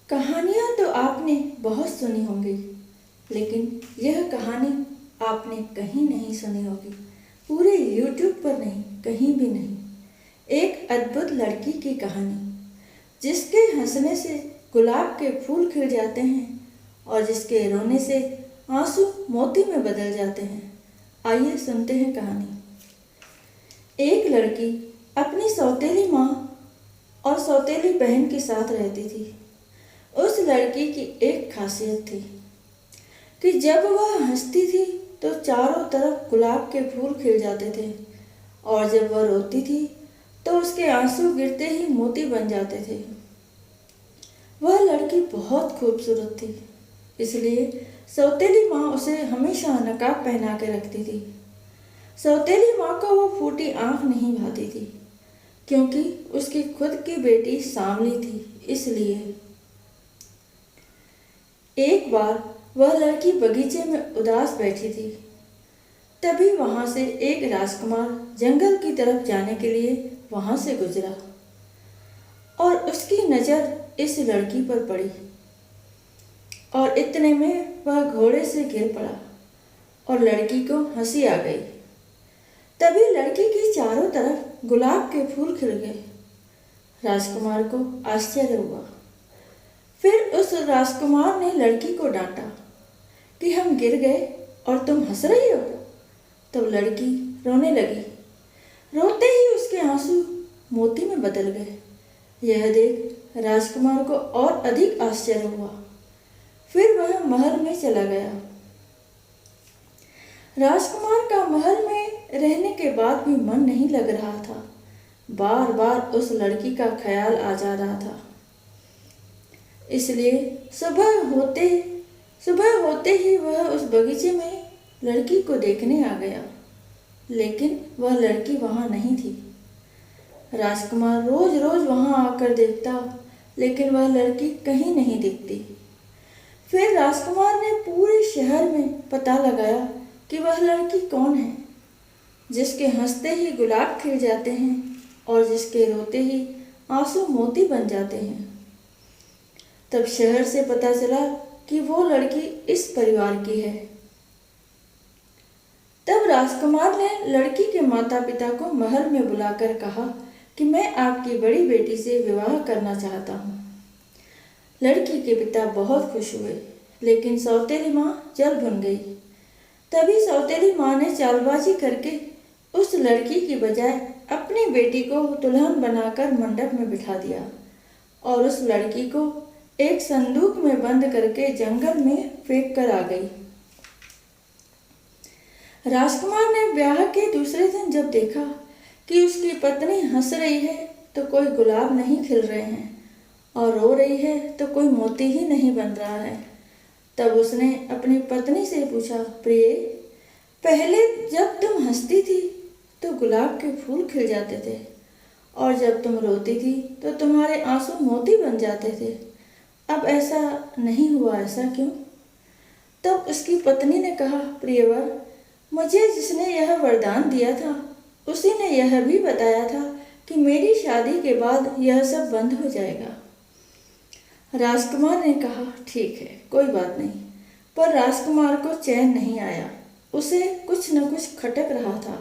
कहानियाँ तो आपने बहुत सुनी होंगी, लेकिन यह कहानी आपने कहीं नहीं सुनी होगी। पूरे YouTube पर नहीं, कहीं भी नहीं। एक अद्भुत लड़की की कहानी, जिसके हंसने से गुलाब के फूल खिल जाते हैं और जिसके रोने से आंसू मोती में बदल जाते हैं। आइए सुनते हैं कहानी। एक लड़की अपनी सौतेली माँ और सौतेली बहन के साथ रहती थी। उस लड़की की एक खासियत थी कि जब वह हंसती थी तो चारों तरफ गुलाब के फूल खिल जाते थे, और जब वह रोती थी तो उसके आंसू गिरते ही मोती बन जाते थे। वह लड़की बहुत खूबसूरत थी, इसलिए सौतेली माँ उसे हमेशा नकाब पहना के रखती थी। सौतेली माँ को वो फूटी आंख नहीं भाती थी, क्योंकि उसकी खुद की बेटी सांवली थी, इसलिए। एक बार वह लड़की बगीचे में उदास बैठी थी। तभी वहां से एक राजकुमार जंगल की तरफ जाने के लिए वहां से गुजरा, और उसकी नज़र इस लड़की पर पड़ी, और इतने में वह घोड़े से गिर पड़ा और लड़की को हंसी आ गई। तभी लड़की की चारों तरफ गुलाब के फूल खिल गए। राजकुमार को आश्चर्य हुआ। फिर उस राजकुमार ने लड़की को डांटा कि हम गिर गए और तुम हंस रही हो। तब लड़की रोने लगी। रोते ही उसके आंसू मोती में बदल गए। यह देख राजकुमार को और अधिक आश्चर्य हुआ। फिर वह महल में चला गया। राजकुमार का महल में रहने के बाद भी मन नहीं लग रहा था। बार बार उस लड़की का ख्याल आ जा रहा था। इसलिए सुबह होते ही वह उस बगीचे में लड़की को देखने आ गया, लेकिन वह लड़की वहां नहीं थी। राजकुमार रोज रोज वहां आकर देखता, लेकिन वह लड़की कहीं नहीं दिखती। फिर राजकुमार ने पूरे शहर में पता लगाया कि वह लड़की कौन है, जिसके हंसते ही गुलाब खिल जाते हैं और जिसके रोते ही आंसू मोती बन जाते हैं। तब शहर से पता चला कि वो लड़की इस परिवार की है। तब राजकुमार ने लड़की के माता पिता को महल में बुलाकर कहा कि मैं आपकी बड़ी बेटी से विवाह करना चाहता हूँ। लड़की के पिता बहुत खुश हुए, लेकिन सौतेली माँ जल भुन गई। तभी सौतेली माँ ने चालबाजी करके उस लड़की की बजाय अपनी बेटी को दुल्हन बनाकर मंडप में बिठा दिया, और उस लड़की को एक संदूक में बंद करके जंगल में फेंक कर आ गई। राजकुमार ने ब्याह के दूसरे दिन जब देखा कि उसकी पत्नी हंस रही है तो कोई गुलाब नहीं खिल रहे हैं, और रो रही है तो कोई मोती ही नहीं बन रहा है, तब उसने अपनी पत्नी से पूछा, प्रिय, पहले जब तुम हंसती थी तो गुलाब के फूल खिल जाते थे, और जब तुम रोती थी तो तुम्हारे आंसू मोती बन जाते थे। अब ऐसा नहीं हुआ, ऐसा क्यों? तब उसकी पत्नी ने कहा, प्रियवर, मुझे जिसने यह वरदान दिया था उसी ने यह भी बताया था कि मेरी शादी के बाद यह सब बंद हो जाएगा। राजकुमार ने कहा, ठीक है, कोई बात नहीं। पर राजकुमार को चैन नहीं आया। उसे कुछ न कुछ खटक रहा था।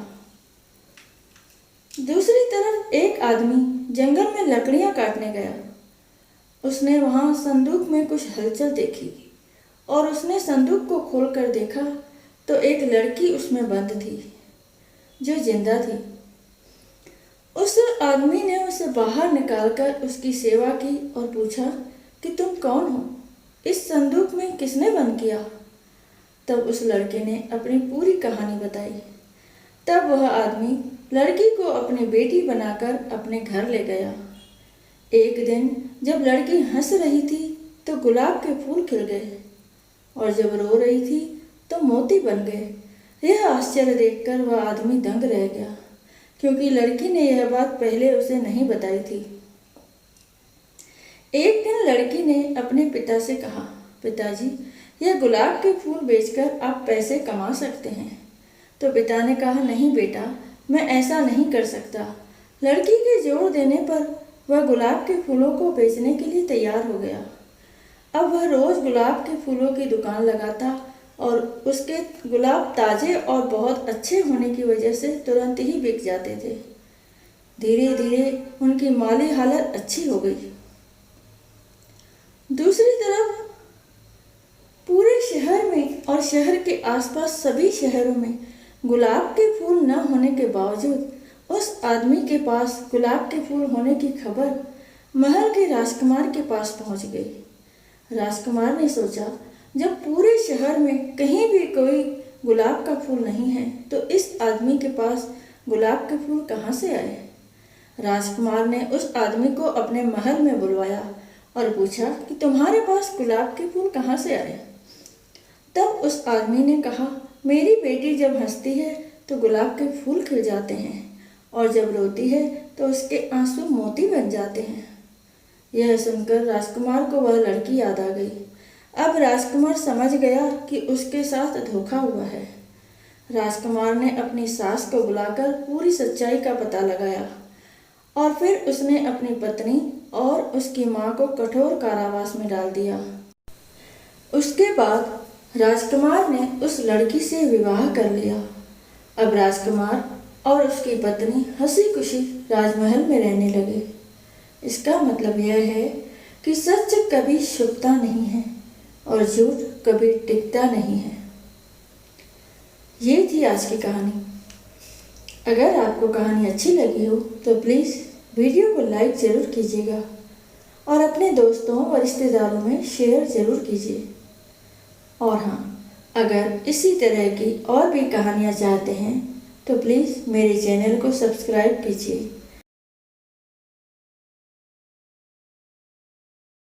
दूसरी तरफ एक आदमी जंगल में लकड़ियां काटने गया। उसने वहां संदूक में कुछ हलचल देखी, और उसने संदूक को खोलकर देखा तो एक लड़की उसमें बंद थी, जो जिंदा थी। उस आदमी ने उसे बाहर निकालकर उसकी सेवा की और पूछा कि तुम कौन हो? इस संदूक में किसने बंद किया? तब उस लड़के ने अपनी पूरी कहानी बताई। तब वह आदमी लड़की को अपनी बेटी बनाकर अपने घर ले गया। एक दिन जब लड़की हंस रही थी तो गुलाब के फूल खिल गए, और जब रो रही थी तो मोती बन गए। यह आश्चर्य देखकर वह आदमी दंग रह गया, क्योंकि लड़की ने यह बात पहले उसे नहीं बताई थी। एक दिन लड़की ने अपने पिता से कहा, पिताजी, यह गुलाब के फूल बेचकर आप पैसे कमा सकते हैं। तो पिता ने कहा, नहीं बेटा, मैं ऐसा नहीं कर सकता। लड़की के जोर देने पर वह गुलाब के फूलों को बेचने के लिए तैयार हो गया। अब वह रोज गुलाब के फूलों की दुकान लगाता और उसके गुलाब ताजे और बहुत अच्छे होने की वजह से तुरंत ही बिक जाते थे। धीरे धीरे उनकी माली हालत अच्छी हो गई। दूसरी तरफ पूरे शहर में और शहर के आसपास सभी शहरों में गुलाब के फूल न होने के बावजूद उस आदमी के पास गुलाब के फूल होने की खबर महल के राजकुमार के पास पहुंच गई। राजकुमार ने सोचा, जब पूरे शहर में कहीं भी कोई गुलाब का फूल नहीं है तो इस आदमी के पास गुलाब के फूल कहाँ से आए। राजकुमार ने उस आदमी को अपने महल में बुलवाया और पूछा कि तुम्हारे पास गुलाब के फूल कहाँ से आए। तब उस आदमी ने कहा, मेरी बेटी जब हंसती है तो गुलाब के फूल खिल जाते हैं और जब रोती है तो उसके आंसू मोती बन जाते हैं। यह सुनकर राजकुमार को वह लड़की याद आ गई। अब राजकुमार समझ गया कि उसके साथ धोखा हुआ है। राजकुमार ने अपनी सास को बुलाकर पूरी सच्चाई का पता लगाया और फिर उसने अपनी पत्नी और उसकी माँ को कठोर कारावास में डाल दिया। उसके बाद राजकुमार ने उस लड़की से विवाह कर लिया। अब राजकुमार और उसकी पत्नी हंसी खुशी राजमहल में रहने लगे। इसका मतलब यह है कि सच कभी छुपता नहीं है और झूठ कभी टिकता नहीं है। ये थी आज की कहानी। अगर आपको कहानी अच्छी लगी हो तो प्लीज़ वीडियो को लाइक ज़रूर कीजिएगा और अपने दोस्तों और रिश्तेदारों में शेयर ज़रूर कीजिए। और हाँ, अगर इसी तरह की और भी कहानियाँ चाहते हैं तो प्लीज़ मेरे चैनल को सब्सक्राइब कीजिए।